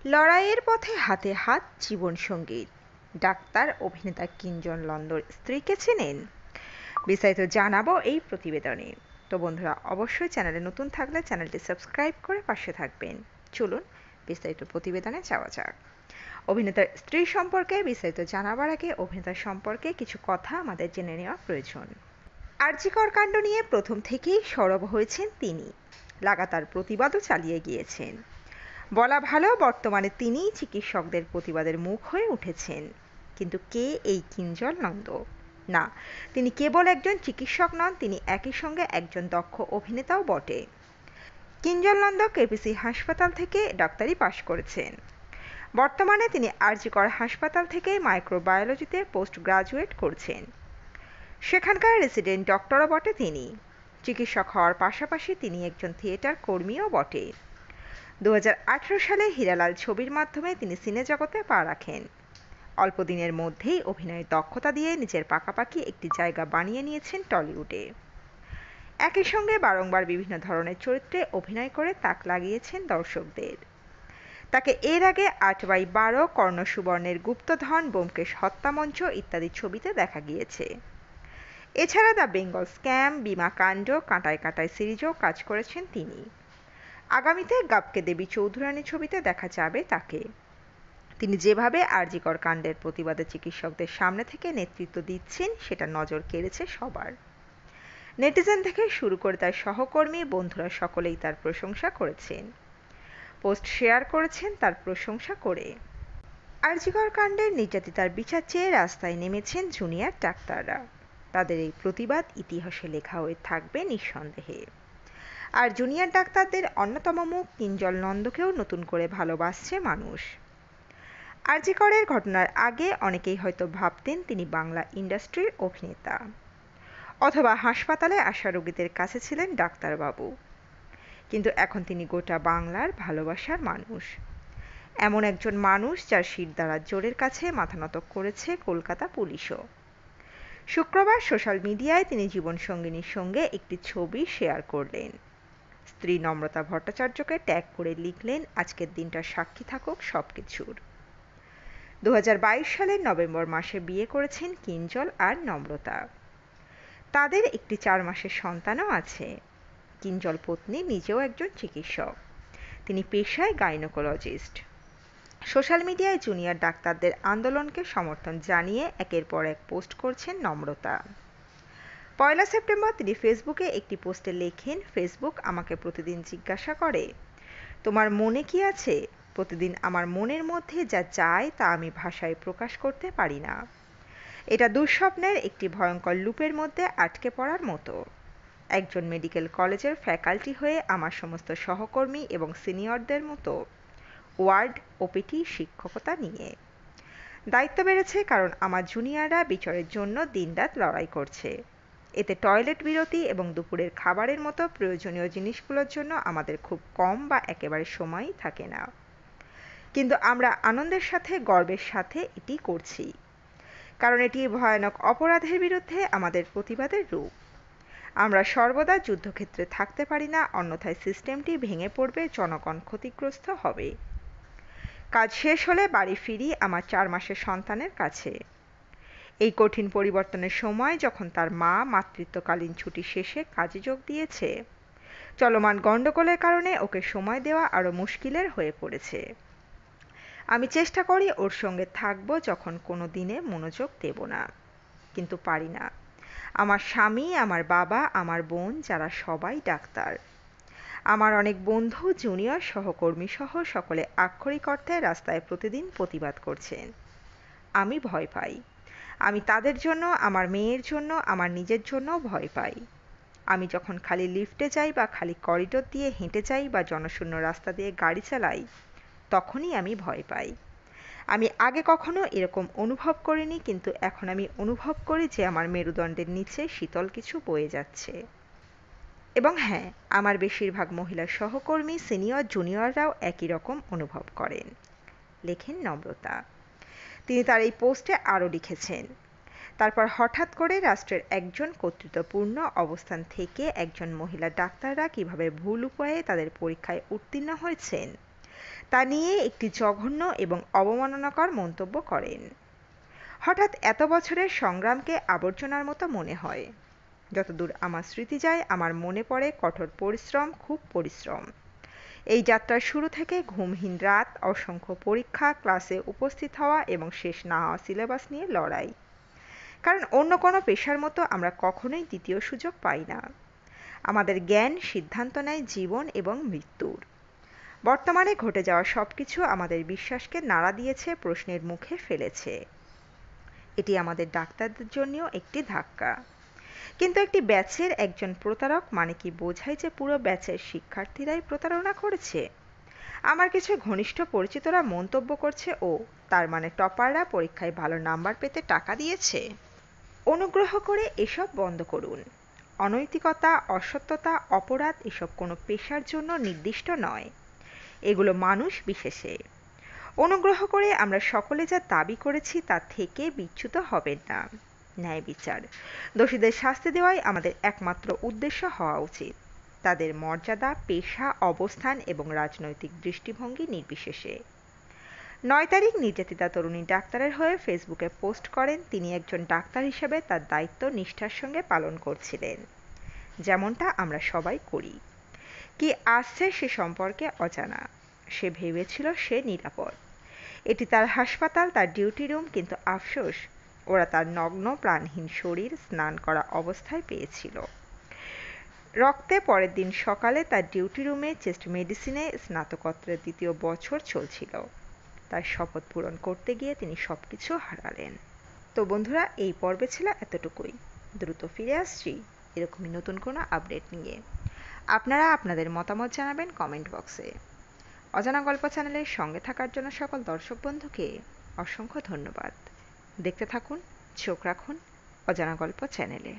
লড়াইয়ের পথে হাতে হাত জীবন সঙ্গীত ডাক্তার অভিনেতা কিঞ্জন লন্দর স্ত্রীকে চেনেন? বিস্তারিত জানাবো এই প্রতিবেদনে। তো বন্ধুরা, অবশ্যই চ্যানেলে নতুন থাকলে চ্যানেলটি সাবস্ক্রাইব করে পাশে থাকবেন। চলুন বিস্তারিত প্রতিবেদনে যাওয়া যাক। অভিনেতার স্ত্রী সম্পর্কে বিস্তারিত জানাবার আগে অভিনেতার সম্পর্কে কিছু কথা আমাদের জেনে নেওয়া প্রয়োজন। আর.জি. কর কাণ্ড নিয়ে প্রথম থেকেই সরব হয়েছেন তিনি, লাগাতার প্রতিবাদও চালিয়ে গিয়েছেন। বলা ভালো, বর্তমানে তিনিই চিকিৎসকদের প্রতিবাদের মুখ হয়ে উঠেছেন। কিন্তু কে এই কিঞ্জল নন্দ? না, তিনি কেবল একজন চিকিৎসক নন, তিনি একই সঙ্গে একজন দক্ষ অভিনেতাও বটে। কিঞ্জল নন্দ কেপিসি হাসপাতাল থেকে ডাক্তারি পাশ করেছেন। বর্তমানে তিনি আর.জি. কর হাসপাতাল থেকে মাইক্রোবায়োলজিতে পোস্ট গ্রাজুয়েট করছেন। সেখানকার রেসিডেন্ট ডক্টরও বটে তিনি। চিকিৎসক হওয়ার পাশাপাশি তিনি একজন থিয়েটার কর্মীও বটে। 2018 সালে হীরালাল ছবির মাধ্যমে তিনি সিনে জগতে পা রাখেন। অল্প দিনের মধ্যেই অভিনয়ের দক্ষতা দিয়ে নিজের পাকাপাকি একটি জায়গা বানিয়ে নিয়েছেন টলিউডে। একই সঙ্গে বারংবার বিভিন্ন ধরনের চরিত্রে অভিনয় করে তাক লাগিয়েছেন দর্শকদের। তাকে এর আগে 8/12, কর্ণ সুবর্ণের গুপ্তধন, ব্যোমকেশ হত্যামঞ্চ ইত্যাদি ছবিতে দেখা গিয়েছে। এছাড়া দ্য বেঙ্গল স্ক্যাম, বীমা কাণ্ড, কাঁটায় কাঁটায় সিরিজেও কাজ করেছেন তিনি। আগামীতে গাবকে দেবী চৌধুরানী ছবিতে দেখা যাবে তাকে। তিনি যেভাবে আর.জি. কর কাণ্ডের প্রতিবাদে চিকিৎসকদের সামনে থেকে নেতৃত্ব দিচ্ছেন সেটা নজর কেড়েছে সবার। নেটিজেন থেকে শুরু করে তার সহকর্মী, বন্ধুরা সকলেই তার প্রশংসা করেছেন, পোস্ট শেয়ার করেছেন তার প্রশংসা করে। আর.জি. কর কাণ্ডের নির্যাতিতার বিচার চেয়ে রাস্তায় নেমেছেন জুনিয়র ডাক্তাররা। তাদের এই প্রতিবাদ ইতিহাসে লেখা হয়ে থাকবে নিঃসন্দেহে। আর জুনিয়র ডাক্তারদের অন্যতম মুখ কিঞ্জল নন্দকেও নতুন করে ভালোবাসছে মানুষ। আর.জি. করের ঘটনার আগে অনেকেই হয়তো ভাবতেন তিনি বাংলা ইন্ডাস্ট্রির অভিনেতা, অথবা হাসপাতালে আসা রোগীদের কাছে ছিলেন ডাক্তারবাবু। কিন্তু এখন তিনি গোটা বাংলার ভালোবাসার মানুষ, এমন একজন মানুষ যার শিরদাঁড়ার জোরের কাছে মাথা নত করেছে কলকাতা পুলিশও। শুক্রবার সোশ্যাল মিডিয়ায় তিনি জীবনসঙ্গিনীর সঙ্গে একটি ছবি শেয়ার করলেন। স্ত্রী নম্রতা ভট্টাচার্যকে ট্যাগ করে লিখলেন, আজকের দিনটা সাক্ষী থাকুক সবকিছুর। 2022 সালের নভেম্বর মাসে বিয়ে করেছেন কিঞ্জল আর নম্রতা। তাদের একটি 4 মাসের সন্তানও আছে। কিঞ্জল পত্নী নিজেও একজন চিকিৎসক, তিনি পেশায় গাইনোকোলজিস্ট। সোশ্যাল মিডিয়ায় জুনিয়র ডাক্তারদের আন্দোলনকে সমর্থন জানিয়ে একের পর এক পোস্ট করছেন নম্রতা। 1 সেপ্টেম্বর তিনি ফেসবুকে একটি পোস্টে লেখেন, ফেসবুক আমাকে প্রতিদিন জিজ্ঞাসা করে, তোমার মনে কি আছে? প্রতিদিন আমার মনের মধ্যে যা চায় তা আমি ভাষায় প্রকাশ করতে পারি না। এটা দুঃস্বপ্নের একটি ভয়ঙ্কর লুপের মধ্যে আটকে পড়ার মতো। একজন মেডিকেল কলেজের ফ্যাকাল্টি হয়ে আমার সমস্ত সহকর্মী এবং সিনিয়রদের মতো ওয়ার্ড ওপিটি শিক্ষকতা নিয়ে দায়িত্ব বেড়েছে, কারণ আমার জুনিয়ররা বিচারের জন্য দিনরাত লড়াই করছে। এতে টয়লেট বিরতি এবং দুপুরের খাবারের মতো প্রয়োজনীয় জিনিসগুলোর জন্য আমাদের খুব কম বা একেবারে সময়ই থাকে না। কিন্তু আমরা আনন্দের সাথে, গর্বের সাথে এটি করছি, কারণ এটি ভয়ানক অপরাধের বিরুদ্ধে আমাদের প্রতিবাদের রূপ। আমরা সর্বদা যুদ্ধক্ষেত্রে থাকতে পারি না, অন্যথায় সিস্টেমটি ভেঙে পড়বে, জনগণ ক্ষতিগ্রস্ত হবে। কাজ শেষ হলে বাড়ি ফিরি আমার 4 মাসের সন্তানের কাছে। এই কঠিন পরিবর্তনের সময় যখন তার মা মাতৃত্বকালীন ছুটি শেষে কাজে যোগ দিয়েছে, চলমান গণ্ডগোলের কারণে ওকে সময় দেওয়া আরও মুশকিলের হয়ে পড়েছে। আমি চেষ্টা করি ওর সঙ্গে থাকবো যখন কোনো দিনে মনোযোগ দেব না, কিন্তু পারি না। আমার স্বামী, আমার বাবা, আমার বোন, যারা সবাই ডাক্তার, আমার অনেক বন্ধু, জুনিয়র সহকর্মী সহ সকলে আক্ষরিক অর্থে রাস্তায় প্রতিদিন প্রতিবাদ করছেন। আমি ভয় পাই। আমি তাদের জন্য, আমার মেয়ের জন্য, আমার নিজের জন্য ভয় পাই। আমি যখন খালি লিফটে যাই বা খালি করিডোর দিয়ে হেঁটে যাই বা জনশূন্য রাস্তা দিয়ে গাড়ি চালাই, তখনই আমি ভয় পাই। আমি আগে কখনো এরকম অনুভব করিনি, কিন্তু এখন আমি অনুভব করি যে আমার মেরুদণ্ডের নিচে শীতল কিছু বয়ে যাচ্ছে। এবং হ্যাঁ, আমার বেশিরভাগ মহিলা সহকর্মী, সিনিয়র, জুনিয়ররাও একই রকম অনুভব করেন, লেখেন নম্রতা। তিনি তার এই পোস্টে আরও লিখেছেন, তারপর হঠাৎ করে রাষ্ট্রের একজন কর্তৃত্বপূর্ণ অবস্থান থেকে একজন মহিলা ডাক্তাররা কিভাবে ভুল উপায়ে তাদের পরীক্ষায় উত্তীর্ণ হয়েছেন তা নিয়ে একটি জঘন্য এবং অবমাননাকর মন্তব্য করেন। হঠাৎ এত বছরের সংগ্রামকে আবর্জনার মতো মনে হয়। যতদূর আমার স্মৃতি যায় আমার মনে পড়ে কঠোর পরিশ্রম, খুব পরিশ্রম। এই যাত্রার শুরু থেকে ঘুমহীন রাত, অসংখ্য পরীক্ষা, ক্লাসে উপস্থিত হওয়া এবং শেষ না হওয়া সিলেবাস নিয়ে লড়াই। কারণ অন্য কোনো পেশার মতো আমরা কখনোই দ্বিতীয় সুযোগ পাই না। আমাদের জ্ঞান সিদ্ধান্ত নেয় জীবন এবং মৃত্যুর। বর্তমানে ঘটে যাওয়া সবকিছু আমাদের বিশ্বাসকে নাড়া দিয়েছে, প্রশ্নের মুখে ফেলেছে। এটি আমাদের ডাক্তারদের জন্যও একটি ধাক্কা। কিন্তু একটি ব্যাচের একজন প্রতারক মানে কি বোঝায় যে পুরো ব্যাচের শিক্ষার্থীরাই প্রতারণা করেছে? আমার কিছু ঘনিষ্ঠ পরিচিতরা মন্তব্য করছে, ও তার মানে টপাররা পরীক্ষায় ভালো নাম্বার পেতে টাকা দিয়েছে। অনুগ্রহ করে এসব বন্ধ করুন। অনৈতিকতা, অসত্যতা, অপরাধ এসব কোনো পেশার জন্য নির্দিষ্ট নয়। এগুলো মানুষ বিশেষে। অনুগ্রহ করে আমরা সকলে যা দাবি করেছি তা থেকে বিচ্যুত হবেন না। ন্যায় বিচার, দোষীদের শাস্তি দেওয়াই আমাদের একমাত্র উদ্দেশ্য হওয়া উচিত, তাদের মর্যাদা, পেশা, অবস্থান এবং রাজনৈতিক দৃষ্টিভঙ্গি নির্বিশেষে। 9 তারিখ নির্যাতিতা তরুণী ডাক্তারের হয়ে ফেসবুকে পোস্ট করেন তিনি একজন ডাক্তার হিসেবে তার দায়িত্ব নিষ্ঠার সঙ্গে পালন করছিলেন, যেমনটা আমরা সবাই করি। কি আসছে সে সম্পর্কে অজানা। সে ভেবেছিল সে নিরাপদ। এটি তার হাসপাতাল, তার ডিউটি রুম, কিন্তু আফসোস ওরা তার নগ্ন প্রাণহীন শরীর স্নান করা অবস্থায় পেয়েছিল। রক্তে পরের দিন সকালে তার ডিউটি রুমে চেস্ট মেডিসিনে স্নাতকোত্তরের 2য় বছর চলছিল। তার শপথ পূরণ করতে গিয়ে তিনি সবকিছু হারালেন। তো বন্ধুরা, এই পর্বে ছিল এতটুকুই। দ্রুত ফিরে আসছি এরকমই নতুন কোনো আপডেট নিয়ে। আপনারা আপনাদের মতামত জানাবেন কমেন্ট বক্সে। অজানা গল্প চ্যানেলের সঙ্গে থাকার জন্য সকল দর্শক বন্ধুকে অসংখ্য ধন্যবাদ। দেখতে থাকুন, চোখ রাখুন অজানা গল্প চ্যানেলে।